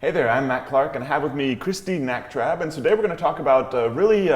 Hey there, I'm Matt Clark, and I have with me Christie and today we're going to talk about a really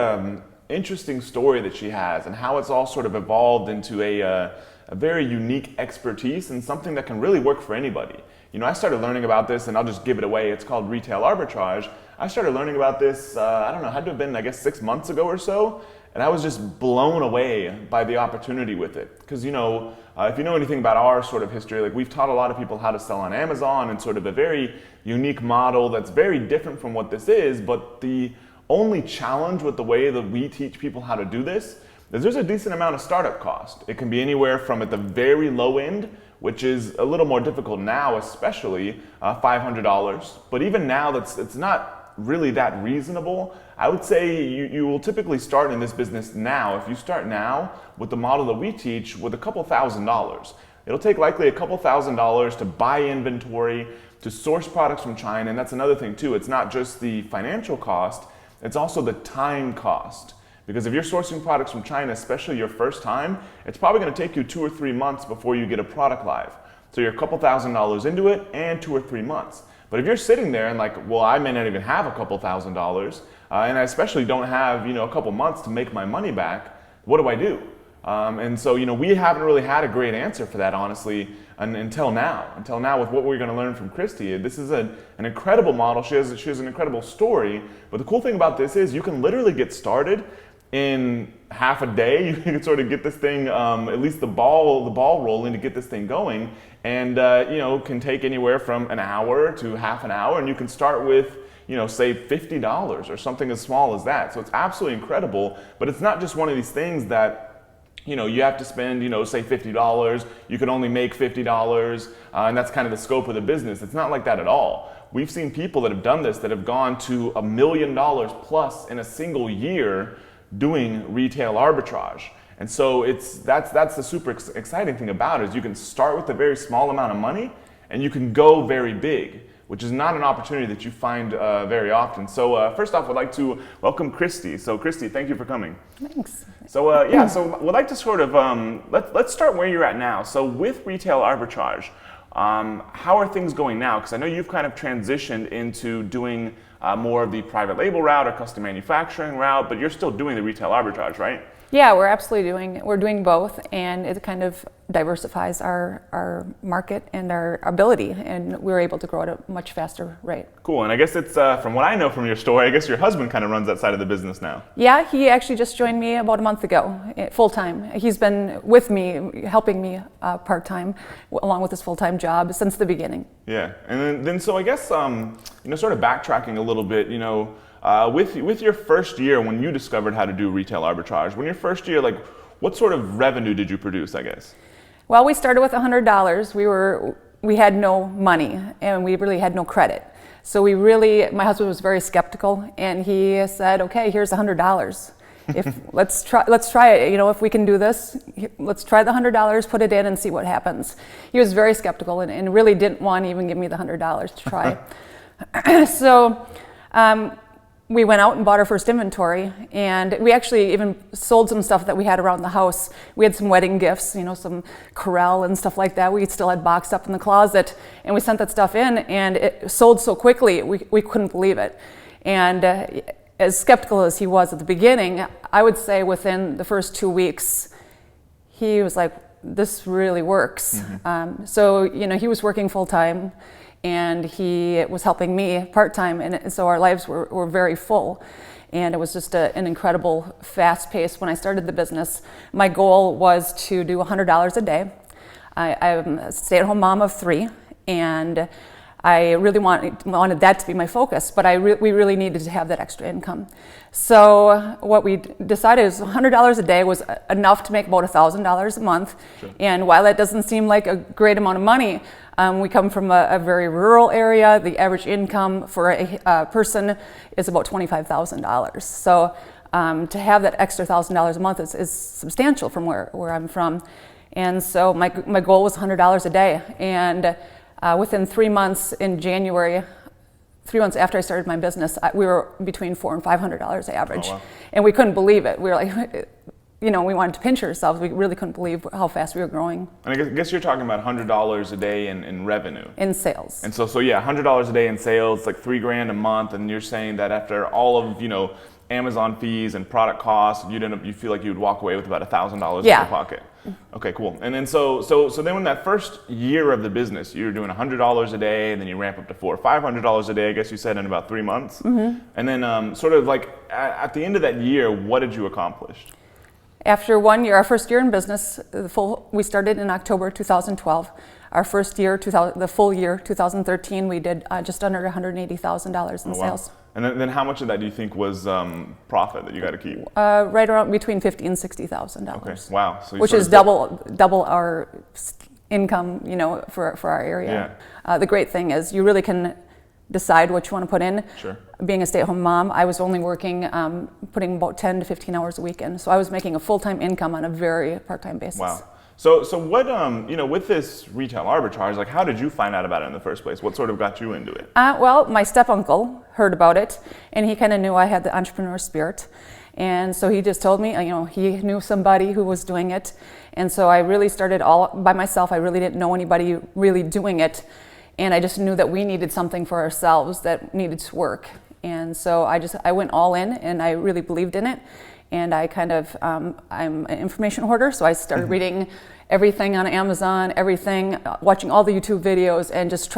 interesting story that she has and how it's all sort of evolved into a very unique expertise and something that can really work for anybody. You know, I started learning about this, and I'll just give it away. It's called retail arbitrage. I started learning about this, I don't know, had to have been, I guess, 6 months ago or so, and I was just blown away by the opportunity with it. Because, you know, if you know anything about our sort of history, like we've taught a lot of people how to sell on Amazon and sort of a very unique model that's very different from what this is, but the only challenge with the way that we teach people how to do this is there's a decent amount of startup cost. It can be anywhere from at the very low end, which is a little more difficult now, especially $500. But even now, it's not really that reasonable. I would say you will typically start in this business now. If you start now with the model that we teach with a couple $1,000s, it'll take likely a couple $1,000s to buy inventory, to source products from China, and that's another thing too. It's not just the financial cost, it's also the time cost. Because if you're sourcing products from China, especially your first time, it's probably going to take you 2 or 3 months before you get a product live. So you're a couple $1,000s into it and 2 or 3 months. But if you're sitting there and like, well, I may not even have a couple $1,000s, and I especially don't have, you know, a couple months to make my money back, what do I do? And so, you know, we haven't really had a great answer for that, honestly, until now. Until now, with what we're going to learn from Christie, this is an incredible model. She has an incredible story. But the cool thing about this is you can literally get started in half a day. You can sort of get this thing, at least the ball rolling to get this thing going, and you know, can take anywhere from an hour to half an hour, and you can start with, you know, say $50 or something as small as that. So it's absolutely incredible. But it's not just one of these things that, you know, you have to spend, you know, say $50. You can only make $50, and that's kind of the scope of the business. It's not like that at all. We've seen people that have done this that have gone to $1 million plus in a single year doing retail arbitrage. And so that's the super exciting thing about it, is you can start with a very small amount of money and you can go very big, which is not an opportunity that you find very often. So first off, I'd like to welcome Christie. So Christie, thank you for coming. Thanks. So yeah, so we'd like to sort of, let's start where you're at now. So with retail arbitrage, how are things going now? Because I know you've kind of transitioned into doing more of the private label route or custom manufacturing route, but you're still doing the retail arbitrage, right? Yeah, we're doing both, and it kind of diversifies our market and our ability, and we're able to grow at a much faster rate. Cool, and I guess it's, from what I know from your story, I guess your husband kind of runs that side of the business now. Yeah, he actually just joined me about a month ago, full-time. He's been with me, helping me part-time, along with his full-time job since the beginning. Yeah, and then so I guess, you know, sort of backtracking a little bit, you know, with your first year when you discovered how to do retail arbitrage, when your first year, like, what sort of revenue did you produce, I guess? Well, we started with $100. We had no money, and we really had no credit. So my husband was very skeptical, and he said, okay, here's $100. Let's try it. You know, if we can do this, let's try the $100, put it in and see what happens. He was very skeptical and really didn't want to even give me the $100 to try. So, we went out and bought our first inventory, and we actually even sold some stuff that we had around the house. We had some wedding gifts, you know, some Corelle and stuff like that. We still had boxed up in the closet, and we sent that stuff in, and it sold so quickly, we couldn't believe it. And as skeptical as he was at the beginning, I would say within the first 2 weeks, he was like, this really works. Mm-hmm. So, you know, he was working full-time, and he was helping me part-time, and so our lives were very full. And it was just an incredible fast pace when I started the business. My goal was to do $100 a day. I'm a stay-at-home mom of 3, and I really wanted that to be my focus, but we really needed to have that extra income. So what we decided is $100 a day was enough to make about $1,000 a month. Sure. And while that doesn't seem like a great amount of money, we come from a very rural area. The average income for a person is about $25,000. So to have that extra $1,000 a month is substantial from where I'm from. And so my goal was $100 a day. And within 3 months in January, 3 months after I started my business, we were between $400 and $500 average. Oh, wow. And we couldn't believe it. We were like, we wanted to pinch ourselves. We really couldn't believe how fast we were growing. And I guess you're talking about $100 a day in revenue. In sales. And so yeah, $100 a day in sales, like $3,000 a month, and you're saying that after all of, Amazon fees and product costs, you feel like you would walk away with about $1,000 in your pocket. Okay, cool. And then so then when that first year of the business, you're doing $100 a day, and then you ramp up to $400 or $500 a day, I guess you said, in about 3 months. Mm-hmm. And then sort of like at the end of that year, what did you accomplish? After 1 year, our first year in business, we started in October 2012. Our first year, the full year, 2013, we did just under $180,000 in sales. And then how much of that do you think was profit that you got to keep? Right around between $50,000 and $60,000. Okay, wow. So which is double our income, for our area. Yeah. The great thing is you really can decide what you want to put in. Sure. Being a stay-at-home mom, I was only working, putting about 10 to 15 hours a weekend. So I was making a full-time income on a very part-time basis. Wow. So what, with this retail arbitrage, like how did you find out about it in the first place? What sort of got you into it? Well, my step-uncle heard about it, and he kind of knew I had the entrepreneur spirit. And so he just told me, he knew somebody who was doing it. And so I really started all by myself. I really didn't know anybody really doing it. And I just knew that we needed something for ourselves that needed to work. And so I went all in, and I really believed in it. And I kind of, I'm an information hoarder, so I started reading everything on Amazon, watching all the YouTube videos, and just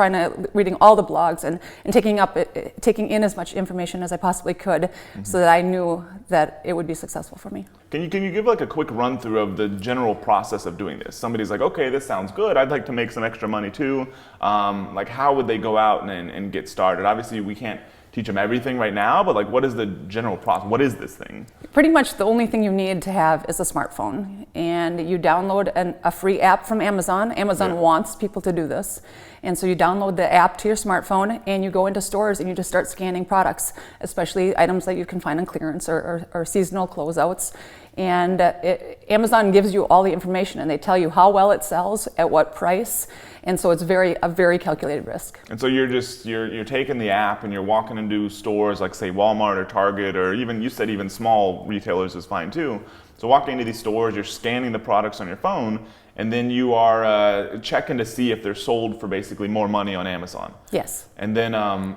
reading all the blogs and taking in as much information as I possibly could, so that I knew that it would be successful for me. Can you give like a quick run through of the general process of doing this? Somebody's like, okay, this sounds good. I'd like to make some extra money too. Like how would they go out and get started? Obviously, we can't teach them everything right now, but like what is the general process? What is this thing? Pretty much the only thing you need to have is a smartphone, and you download a free app from Amazon. Amazon wants people to do this. And so you download the app to your smartphone, and you go into stores and you just start scanning products, especially items that you can find on clearance or seasonal closeouts. And Amazon gives you all the information, and they tell you how well it sells, at what price. And so it's a very calculated risk. And so you're taking the app and you're walking into stores like say Walmart or Target, or even, you said even small retailers is fine too. So walking into these stores, you're scanning the products on your phone, and then you are checking to see if they're sold for basically more money on Amazon. Yes. And then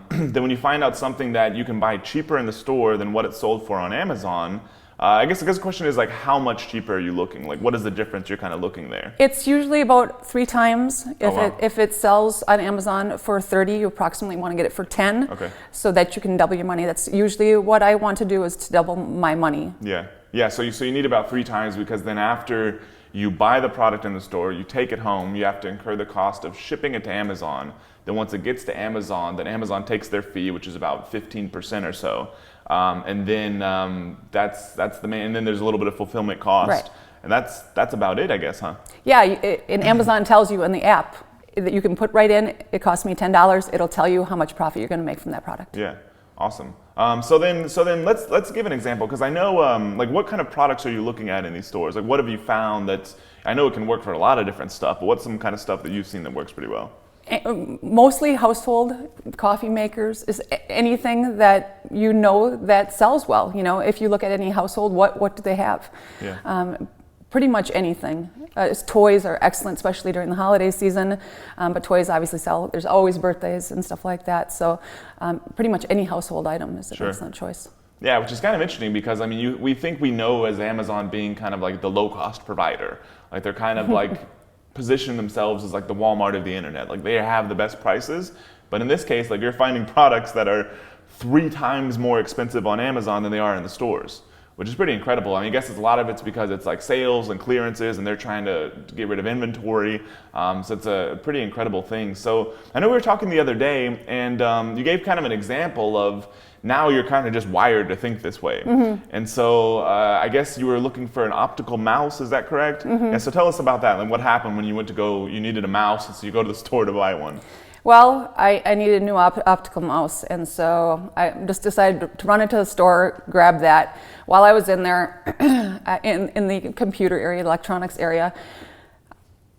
then when you find out something that you can buy cheaper in the store than what it's sold for on Amazon, I guess the question is like, how much cheaper are you looking? Like, what is the difference you're kind of looking there? It's usually about 3 times. If it sells on Amazon for $30, you approximately want to get it for $10. Okay. So that you can double your money. That's usually what I want to do, is to double my money. Yeah. So you need about 3 times, because then after you buy the product in the store, you take it home, you have to incur the cost of shipping it to Amazon. Then once it gets to Amazon, then Amazon takes their fee, which is about 15% or so. And then that's the main, and then there's a little bit of fulfillment cost. Right. And that's about it, I guess, huh? Yeah, and Amazon tells you in the app that you can put right in, it cost me $10, it'll tell you how much profit you're going to make from that product. Yeah, awesome. So then let's give an example, because I know like what kind of products are you looking at in these stores? Like what have you found that's, I know it can work for a lot of different stuff, but what's some kind of stuff that you've seen that works pretty well? Mostly household, coffee makers, is anything that that sells well. If you look at any household, what do they have? Yeah. Pretty much anything. Toys are excellent, especially during the holiday season, but toys obviously sell. There's always birthdays and stuff like that, so pretty much any household item is an excellent choice. Yeah, which is kind of interesting, because I mean, we think we know as Amazon being kind of like the low-cost provider. Like they're kind of like position themselves as like the Walmart of the internet. Like they have the best prices, but in this case, like you're finding products that are 3 times more expensive on Amazon than they are in the stores, which is pretty incredible. I mean, I guess a lot of it's because it's like sales and clearances, and they're trying to get rid of inventory. So it's a pretty incredible thing. So I know we were talking the other day, and you gave kind of an example of now you're kind of just wired to think this way. Mm-hmm. And so I guess you were looking for an optical mouse, is that correct? Mm-hmm. Yeah, so tell us about that. Like what happened when you you needed a mouse, and so you go to the store to buy one. Well, I needed a new optical mouse, and so I just decided to run into the store, grab that. While I was in there, in the computer area, electronics area,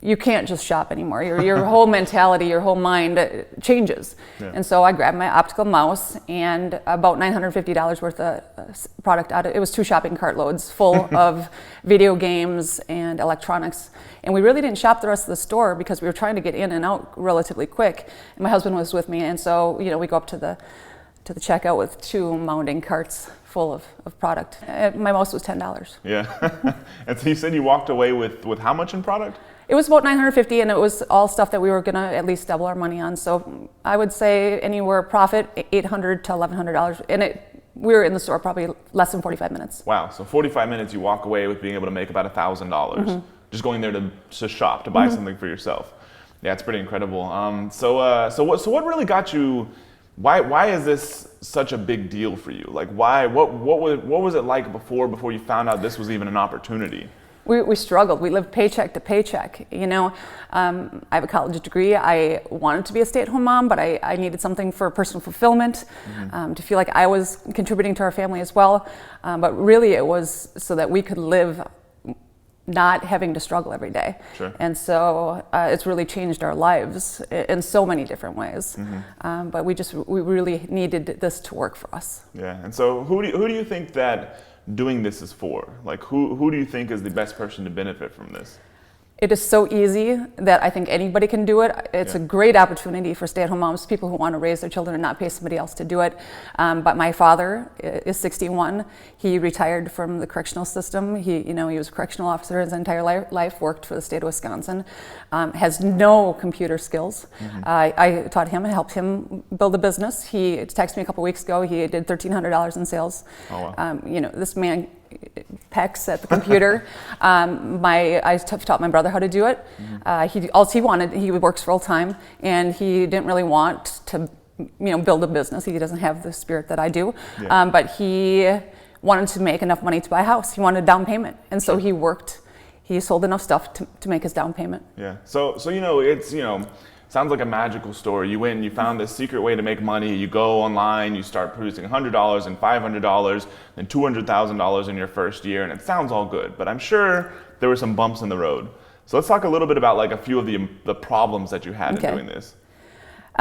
you can't just shop anymore. Your whole mentality, your whole mind changes. Yeah. And so I grabbed my optical mouse and about $950 worth of product out of it. Was 2 shopping cart loads full of video games and electronics. And we really didn't shop the rest of the store because we were trying to get in and out relatively quick. And my husband was with me, and so we go up to the checkout with 2 mounting carts full of product. My mouse was $10. Yeah. And so you said you walked away with how much in product? It was about $950, and it was all stuff that we were gonna at least double our money on. So I would say anywhere profit $800 to $1,100, and we were in the store probably less than 45 minutes. Wow. So 45 minutes you walk away with being able to make about $1,000 just going there to shop, to buy something for yourself. Yeah, it's pretty incredible. So what really got you? Why is this such a big deal for you? Like, why? What was it like before you found out this was even an opportunity? We struggled. We lived paycheck to paycheck. I have a college degree. I wanted to be a stay-at-home mom, but I needed something for personal fulfillment, to feel like I was contributing to our family as well. But really, it was so that we could live not having to struggle every day. Sure. And so it's really changed our lives in so many different ways. But we really needed this to work for us. Yeah. And so who do you think that doing this is for? Like, who do you think is the best person to benefit from this? It is so easy that I think anybody can do it. It's a great opportunity for stay-at-home moms, people who want to raise their children and not pay somebody else to do it. But my father is 61. He retired from the correctional system. He was a correctional officer his entire life, worked for the state of Wisconsin, has no computer skills. I taught him and helped him build a business. He texted me a couple weeks ago. He did $1,300 in sales. Oh, wow. This man pecks at the computer. I taught my brother how to do it. He works full time, and he didn't really want to, build a business. He doesn't have the spirit that I do. Yeah. But he wanted to make enough money to buy a house. He wanted a down payment, and so he worked. He sold enough stuff to make his down payment. Yeah. So it's sounds like a magical story. You went and you found this secret way to make money. You go online, you start producing $100 and $500 and $200,000 in your first year, and it sounds all good. But I'm sure there were some bumps in the road. So let's talk a little bit about like a few of the problems that you had in doing this.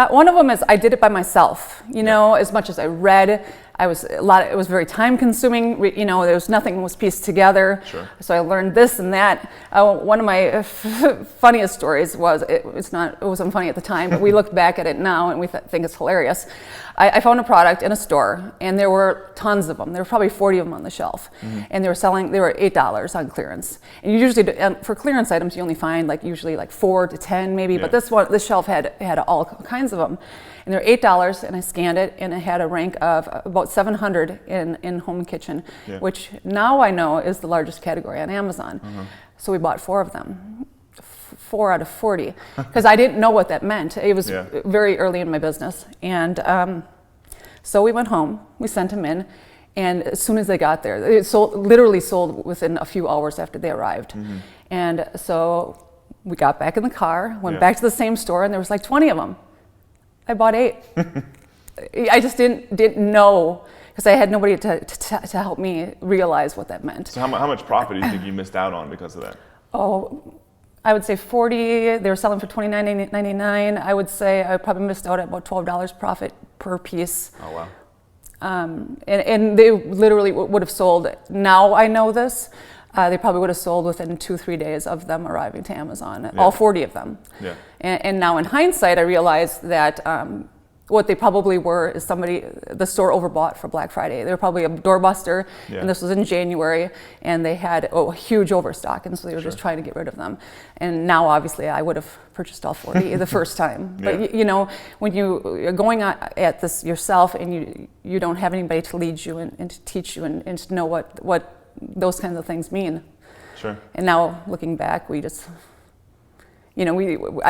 One of them is I did it by myself. As much as I read, it was very time consuming. There was nothing was pieced together. Sure. So I learned this and that. One of my funniest stories was, it wasn't funny at the time, but we look back at it now and we think it's hilarious. I found a product in a store, and there were tons of them. There were probably 40 of them on the shelf, and they were $8 on clearance. And you usually, for clearance items, you only find usually 4 to 10 maybe, but this shelf had all kinds of them. And they were $8, and I scanned it, and it had a rank of about 700 in home and kitchen, which now I know is the largest category on Amazon. So we bought 4 of them. 4 out of 40, because I didn't know what that meant. It was very early in my business. And so we went home, we sent them in, and as soon as they got there, it literally sold within a few hours after they arrived. And so we got back in the car, went back to the same store, and there was 20 of them. I bought 8. I just didn't know, because I had nobody to help me realize what that meant. So how much profit do you think you missed out on because of that? Oh, I would say 40. They were selling for $29.99. I would say I probably missed out at about $12 profit per piece. Oh, wow. And they literally would have sold. Now I know this. They probably would have sold within 2-3 days of them arriving to Amazon. All 40 of them. Yeah. And now in hindsight, I realized that what they probably were is the store overbought for Black Friday. They were probably a doorbuster, and this was in January, and they had a huge overstock, and so they were just trying to get rid of them. And now, obviously, I would have purchased all 40 the first time. But when you're going at this yourself, and you don't have anybody to lead you and to teach you and to know what those kinds of things mean. Sure. And now, looking back, we just...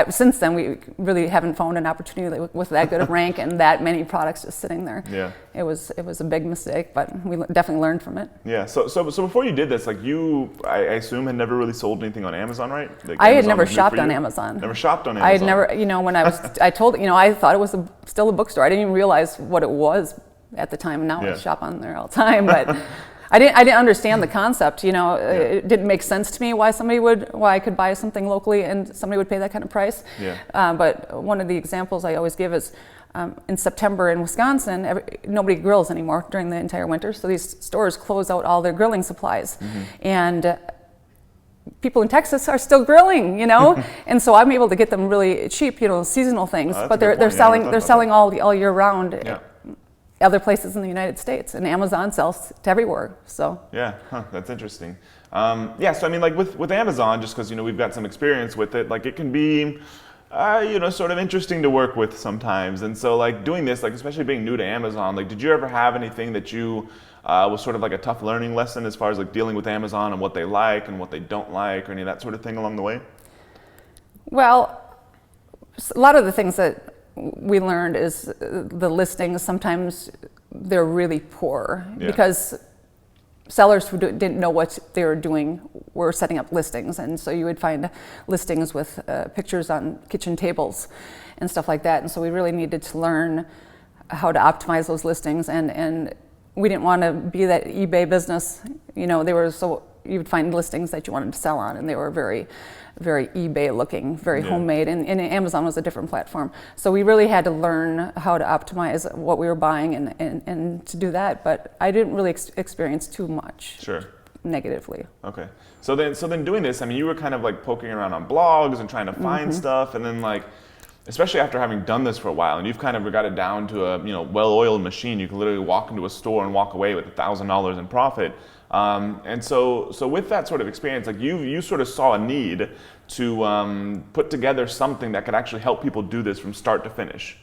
since then we really haven't found an opportunity with that good of rank and that many products just sitting there. Yeah. It was a big mistake, but we definitely learned from it. Yeah. So before you did this, I assume had never really sold anything on Amazon, right? I had never shopped on Amazon. Never shopped on Amazon. I had never, when I thought it was still a bookstore. I didn't even realize what it was at the time. Now I shop on there all the time, but I didn't understand the concept. It didn't make sense to me why I could buy something locally and somebody would pay that kind of price. Yeah. But one of the examples I always give is in September in Wisconsin, nobody grills anymore during the entire winter, so these stores close out all their grilling supplies, and people in Texas are still grilling, and so I'm able to get them really cheap, seasonal things. But they're selling all year round. Yeah. Other places in the United States, and Amazon sells to everywhere. So yeah, that's interesting. So I mean, like with Amazon, just because we've got some experience with it, like it can be sort of interesting to work with sometimes. And so like doing this, like especially being new to Amazon, like did you ever have anything that you was sort of like a tough learning lesson as far as like dealing with Amazon and what they like and what they don't like, or any of that sort of thing along the way? Well, a lot of the things that we learned is the listings, sometimes they're really poor because sellers who didn't know what they were doing were setting up listings, and so you would find listings with pictures on kitchen tables and stuff like that, and so we really needed to learn how to optimize those listings, and we didn't want to be that eBay business. You would find listings that you wanted to sell on, and they were very, very eBay looking, very homemade, and Amazon was a different platform. So we really had to learn how to optimize what we were buying and to do that, but I didn't really experience too much negatively. Okay. So then doing this, I mean, you were kind of like poking around on blogs and trying to find stuff, and then like, especially after having done this for a while, and you've kind of got it down to a well-oiled machine. You can literally walk into a store and walk away with $1,000 in profit. And so with that sort of experience, like you sort of saw a need to put together something that could actually help people do this from start to finish.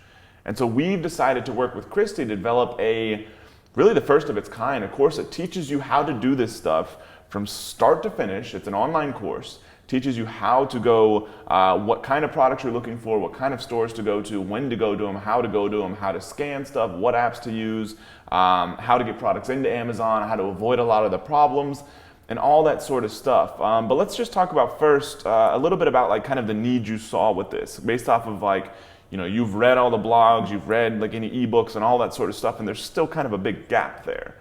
And so we've decided to work with Christie to develop really the first of its kind, a course that teaches you how to do this stuff from start to finish. It's an online course. Teaches you how to go, what kind of products you're looking for, what kind of stores to go to, when to go to them, how to go to them, how to scan stuff, what apps to use, how to get products into Amazon, how to avoid a lot of the problems, and all that sort of stuff. But let's just talk about first a little bit about like kind of the need you saw with this, based off of like, you've read all the blogs, you've read like any ebooks and all that sort of stuff, and there's still kind of a big gap there.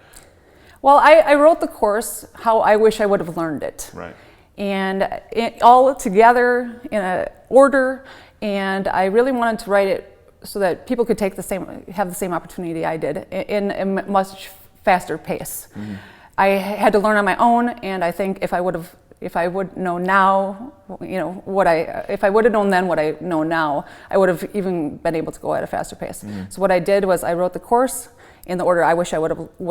Well, I wrote the course how I wish I would have learned it. Right. And all together in an order, and I really wanted to write it so that people could have the same opportunity I did in a much faster pace. I had to learn on my own, and I think if I would know now, if I would have known then what I know now, I would have even been able to go at a faster pace. So what I did was I wrote the course in the order I wish I would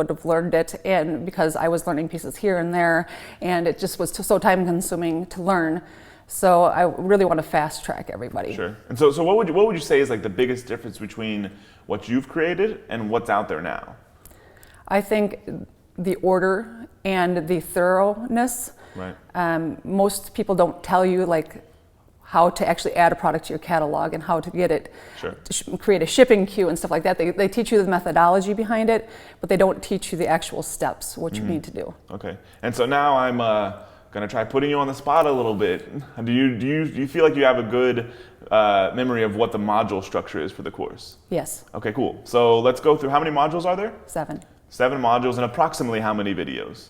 have learned it, and because I was learning pieces here and there, and it just was so time consuming to learn. So I really want to fast track everybody. Sure. And so what would you say is like the biggest difference between what you've created and what's out there now? I think the order and the thoroughness. Right. Most people don't tell you like how to actually add a product to your catalog and how to get it, create a shipping queue and stuff like that. They teach you the methodology behind it, but they don't teach you the actual steps, what you need to do. Okay. And so now I'm going to try putting you on the spot a little bit. Do you feel like you have a good memory of what the module structure is for the course? Yes. Okay, cool. So let's go through, how many modules are there? 7. 7 modules, and approximately how many videos?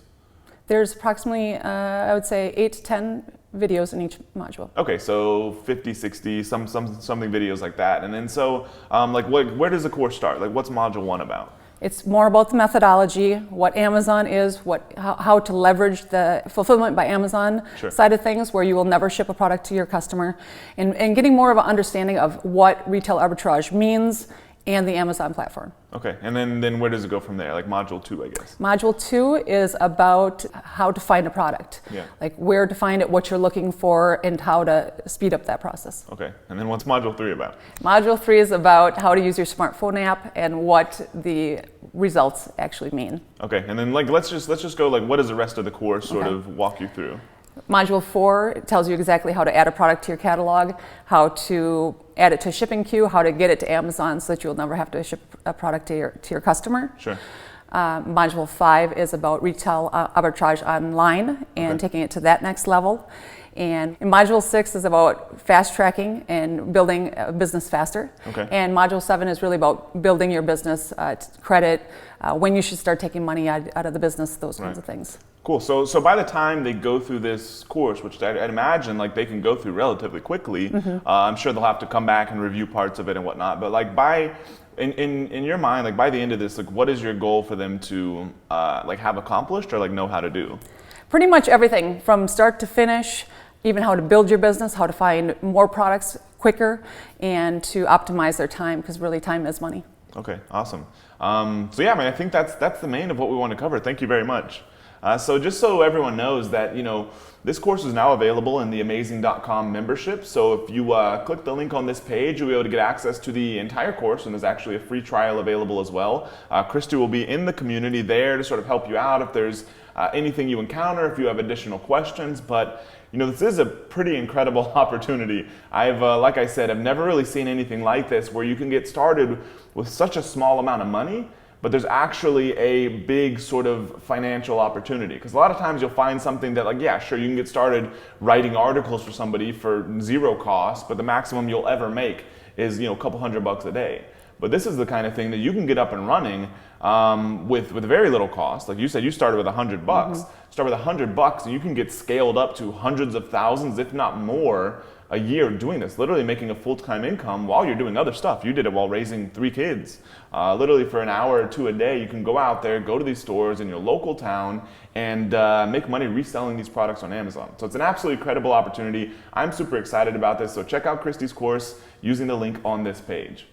There's approximately, I would say, 8 to 10 videos in each module. Okay, so 50, 60, something videos like that. And then so, where does the course start? Like, what's module 1 about? It's more about the methodology, what Amazon is, how to leverage the fulfillment by Amazon side of things, where you will never ship a product to your customer, and getting more of an understanding of what retail arbitrage means and the Amazon platform. Okay, and then where does it go from there? Like module 2, I guess. Module 2 is about how to find a product, like where to find it, what you're looking for, and how to speed up that process. Okay, and then what's module 3 about? Module 3 is about how to use your smartphone app and what the results actually mean. Okay, and then let's just go what does the rest of the course sort of walk you through? Module 4 tells you exactly how to add a product to your catalog, how to add it to a shipping queue, how to get it to Amazon so that you'll never have to ship a product to your customer. Sure. Module 5 is about retail arbitrage online and taking it to that next level. And Module 6 is about fast tracking and building a business faster. Okay. And Module 7 is really about building your business, credit, when you should start taking money out of the business, those kinds of things. Cool. So by the time they go through this course, which I'd imagine like they can go through relatively quickly, I'm sure they'll have to come back and review parts of it and whatnot. But like in your mind, like by the end of this, like what is your goal for them to like have accomplished or like know how to do? Pretty much everything from start to finish, even how to build your business, how to find more products quicker, and to optimize their time, because really time is money. Okay, awesome. So yeah, I mean, I think that's the main of what we want to cover. Thank you very much. So just so everyone knows that, you know, this course is now available in the Amazing.com membership. So if you click the link on this page, you'll be able to get access to the entire course, and there's actually a free trial available as well. Christie will be in the community there to sort of help you out if there's anything you encounter, if you have additional questions. But you know, this is a pretty incredible opportunity. I've, like I said, I've never really seen anything like this where you can get started with such a small amount of money, but there's actually a big sort of financial opportunity. Because a lot of times you'll find something that like, yeah, sure, you can get started writing articles for somebody for zero cost, but the maximum you'll ever make is, you know, a couple $100 a day. But this is the kind of thing that you can get up and running with very little cost. Like you said, you started with $100. Start with $100 and you can get scaled up to hundreds of thousands, if not more, a year doing this, literally making a full-time income while you're doing other stuff. You did it while raising 3 kids. Literally for an hour or 2 a day, you can go out there, go to these stores in your local town, and make money reselling these products on Amazon. So it's an absolutely incredible opportunity. I'm super excited about this, so check out Christie's course using the link on this page.